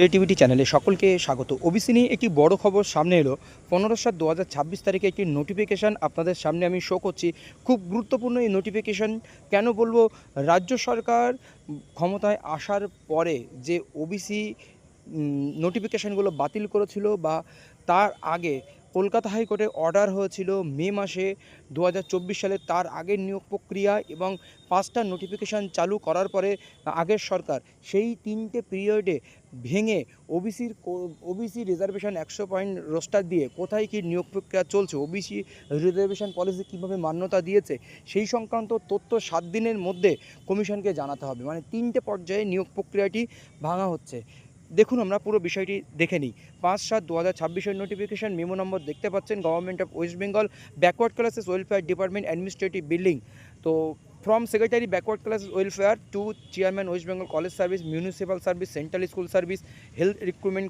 Creativity চ্যানেলে সকলকে স্বাগত। ওবিসি নিয়ে একটি বড় খবর সামনে এলো। 15/7/2026 তারিখে একটি নোটিফিকেশান আপনাদের সামনে আমি শো করছি। খুব গুরুত্বপূর্ণ এই নোটিফিকেশান। কেন বলবো? রাজ্য সরকার ক্ষমতায় আসার পরে যে ওবিসি নোটিফিকেশানগুলো বাতিল করেছিল, বা তার আগে কলকাতা হাইকোর্টে অর্ডার হয়েছিল মে মাসে 2024 সালে, তার আগের নিয়োগ প্রক্রিয়া এবং 5টা নোটিফিকেশান চালু করার পরে আগের সরকার সেই 3টে পিরিয়ডে ভেঙে ওবিসি রিজার্ভেশন 100 পয়েন্ট রোস্টার দিয়ে কোথায় কী নিয়োগ প্রক্রিয়া চলছে, ওবিসি রিজার্ভেশন পলিসি কীভাবে মান্যতা দিয়েছে, সেই সংক্রান্ত তথ্য 7 দিনের মধ্যে কমিশনকে জানাতে হবে। মানে 3টে পর্যায়ে নিয়োগ প্রক্রিয়াটি ভাঙা হচ্ছে। দেখুন, আমরা পুরো বিষয়টি দেখে নিই। 5/7/2026 নোটিফিকেশান মেমো নম্বর দেখতে পাচ্ছেন, government of West Bengal backward classes welfare department administrative building. তো from secretary backward classes welfare to chairman West Bengal college service, municipal service, central school service, health recruitment,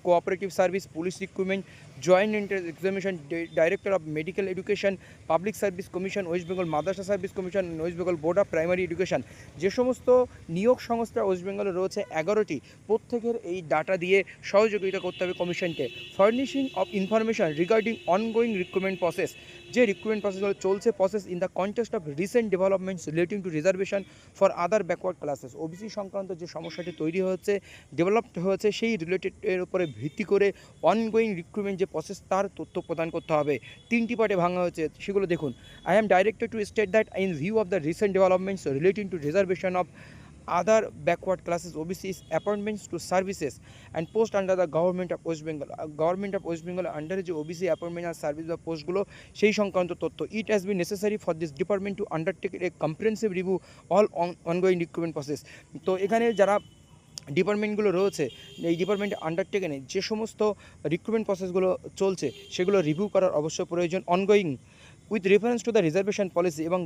cooperative service, police recruitment, joint entrance examination, director of medical education, public service commission, West Bengal madrasa service commission, West Bengal board of primary education, যে সমস্ত নিয়োগ সংস্থা West বেঙ্গলে রয়েছে 11টি, প্রত্যেকের এই data দিয়ে সহযোগিতা করতে হবে কমিশনকে। Furnishing of information regarding ongoing recruitment process, যে রিক্রুটমেন্ট প্রসেসগুলো চলছে, process in the context of recent developments relating to reservation for other backward classes. OBC সংক্রান্ত যে সমস্যাটি তৈরি হয়েছে, ডেভেলপড হয়েছে, সেই রিলেটেডের উপরে ভিত্তি করে অনগোয়িং রিক্রুটমেন্ট যে প্রসেস, তার তথ্য প্রদান করতে হবে। 3টি পার্টে ভাঙা হয়েছে, সেগুলো দেখুন। I am directed two state that in view of the recent developments relating to reservation of other backward classes OBC's appointments to services and post under the government of West Bengal under যে OBC appointment আর service বা পোস্টগুলো, সেই সংক্রান্ত তথ্য। It has been necessary for this department two undertake A comprehensive review all ongoing recruitment process. তো এখানে যারা ডিপার্টমেন্টগুলো রয়েছে, এই ডিপার্টমেন্ট আন্ডারটেকেনে যে সমস্ত রিক্রুটমেন্ট প্রসেসগুলো চলছে, সেগুলো রিভিউ করার অবশ্য প্রয়োজন। Ongoing with reference to the reservation policy, এবং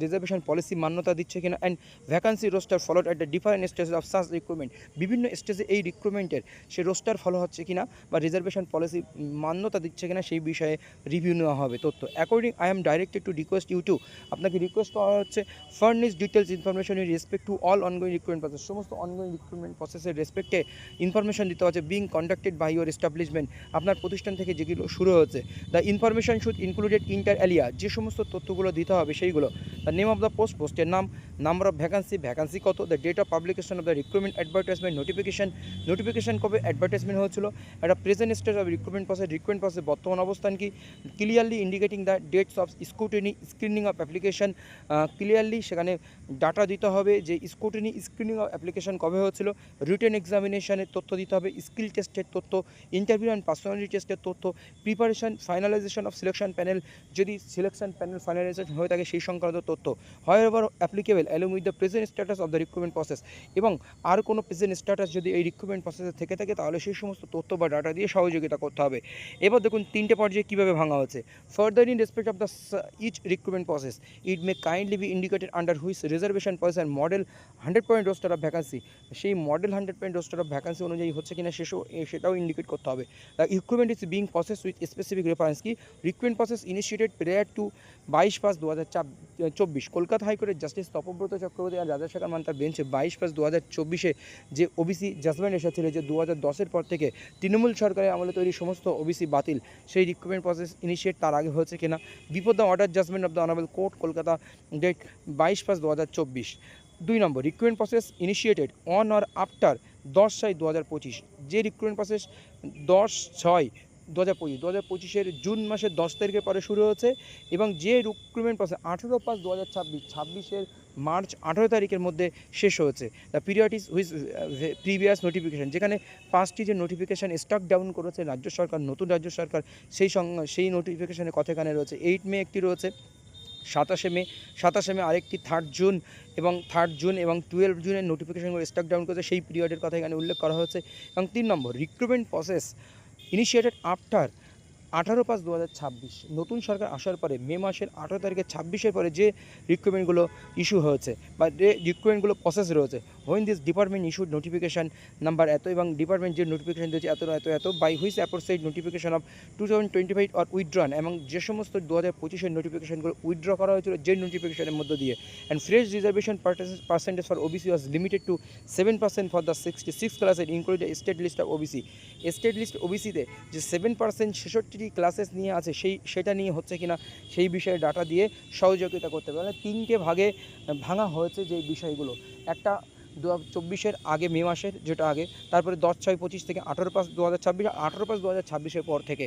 রিজার্ভেশন পলিসি মান্যতা দিচ্ছে কিনা, and vacancy roster followed at the different stages of such recruitment, বিভিন্ন স্টেজে এই রিক্রুটমেন্টের সেই রোস্টার ফলো হচ্ছে কিনা বা রিজার্ভেশন পলিসি মান্যতা দিচ্ছে কিনা, সেই বিষয়ে রিভিউ নেওয়া হবে তথ্য। According I am directed to request you to, আপনাকে রিকোয়েস্ট করা হচ্ছে, furnish details information in respect to all ongoing recruitment process, সমস্ত অনগোয়িং রিক্রুটমেন্ট প্রসেসের রেসপেক্টে ইনফরমেশন দিতে হচ্ছে। Being conducted by your establishment, আপনার প্রতিষ্ঠান থেকে যেগুলো শুরু হচ্ছে। The information should included inter alia, যে সমস্ত তথ্যগুলো দিতে হবে সেইগুলো। The name of the post, পোস্টের নাম, নাম্বার অফ ভ্যাকান্সি কত, the date of publication of the recruitment advertisement notification কবে অ্যাডভার্টাইজমেন্ট হয়েছিল, একটা present stage of recruitment process বর্তমান অবস্থান কি, clearly indicating the dates of screening of application, clearly সেখানে ডাটা দিতে হবে যে স্ক্রিনিং অফ অ্যাপ্লিকেশন কবে হয়েছিল, রিটেন এক্সামিনেশনের তথ্য দিতে হবে, স্কিল টেস্টের তথ্য, ইন্টারভিউ অ্যান্ড পার্সোনালিটি টেস্টের তথ্য, preparation finalisation of selection panel, যদি সিলেকশন প্যানেল ফাইনালাইজেশন হয়ে থাকে সেই সংক্রান্ত তথ্য, however applicable along with the present status of the recruitment process, এবং আর কোনো প্রেজেন্ট স্ট্যাটাস যদি এই রিক্রুটমেন্ট প্রসেসে থেকে থাকে, তাহলে সেই সমস্ত তথ্য বা ডাটা দিয়ে সহযোগিতা করতে হবে। এবার দেখুন 3টে পর্যায়ে কীভাবে ভাঙা হচ্ছে। Further in respect of the each recruitment process, it may kindly be indicated under which reservation policy and model 100 point roster of vacancy, সেই model 100 point roster of vacancy অনুযায়ী হচ্ছে কিনা সেটাও ইন্ডিকেট করতে হবে। The recruitment is being process with specific reference, কি recruitment process initiated prior to 22/5/2024, Kolkata হাইকোর্টের justice Tapabrata Chakraborty আর রাজাশেখর মান্তার বেঞ্চে 22/5/2024 যে ওবিসি জাজমেন্ট এসেছিল যে 2010-এর পর থেকে তৃণমূল সরকারের আমলে তৈরি সমস্ত ওবিসি বাতিল, সেই রিক্রুটমেন্ট প্রসেস ইনিশিয়েট তার আগে হয়েছে কিনা। Before the order judgement of the honourable court Kolkata, date 22/5/2024। 2 নম্বর, recruitment process initiated on or after 10/6/2025, যে রিক্রুটমেন্ট প্রসেস 10/6/2025 জুন মাসের 10 তারিখের পরে শুরু হয়েছে, এবং যে রিক্রুটমেন্ট প্রসেস 18/5/2026 মার্চ 18 তারিখের মধ্যে শেষ হয়েছে। The period is which previous notification, যেখানে 5টি যে নোটিফিকেশান স্টক ডাউন করেছে রাজ্য সরকার, নতুন রাজ্য সরকার, সেই নোটিফিকেশানের কথা এখানে রয়েছে। 8 মে একটি রয়েছে, 27 মে আরেকটি, 3 জুন এবং 12 জুনের নোটিফিকেশানগুলো স্টক ডাউন করেছে, সেই পিরিয়ডের কথা এখানে উল্লেখ করা হয়েছে। এবং 3 নম্বর, রিক্রুটমেন্ট প্রসেস ইনিশিয়েটেড আফটার 18/5/2026, নতুন সরকার আসার পরে মে মাসের 18 তারিখে 26-এর পরে যে রিক্রুটমেন্টগুলো ইস্যু হয়েছে বা যে রিক্রুটমেন্টগুলো প্রসেস রয়েছে, when this department issued notification number এত এবং ডিপার্টমেন্ট যে নোটিফিকেশন দিয়েছে এত এত এত by which apposite notification of 2025 or withdrawn, এবং যে সমস্ত 2025-এর নোটিফিকেশনগুলো উইথড্র করা হয়েছিল যে নোটিফিকেশনের মধ্য দিয়ে। And fresh reservation percentage for OBC was limited to 7% for the 66 ক্লাসের include state list of OBC. State list ওবিসিতে যে 7% 66টি ক্লাসেস নিয়ে আছে সেটা নিয়ে হচ্ছে কিনা সেই বিষয়ে ডাটা দিয়ে সহযোগিতা করতে পারে। মানে 3টে ভাগে ভাঙা হয়েছে যে বিষয়গুলো। একটা 2024-এর আগে মে মাসের যেটা আগে, তারপরে 10/6/25 থেকে 18/5/2026, 18/5/2026-এর পর থেকে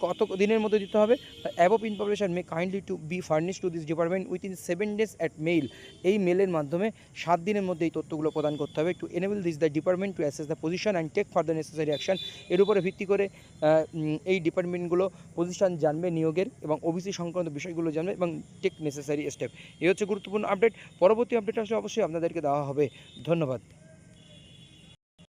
কত দিনের মধ্যে দিতে হবে। Above information may kindly to be furnish to this department within 7 days at mail. এই মেলের মাধ্যমে 7 দিনের মধ্যে এই তথ্যগুলো প্রদান করতে হবে to enable this the department to assess the position and take further necessary action. এর উপরে ভিত্তি করে এই ডিপার্টমেন্টগুলো পজিশন জানবে নিয়োগের এবং ওবিসি সংক্রান্ত বিষয়গুলো জানবে এবং টেক নেসেসারি স্টেপ। এই হচ্ছে গুরুত্বপূর্ণ আপডেট। পরবর্তী আপডেট আসলে অবশ্যই আপনাদেরকে দেওয়া হবে। ধন্যবাদ।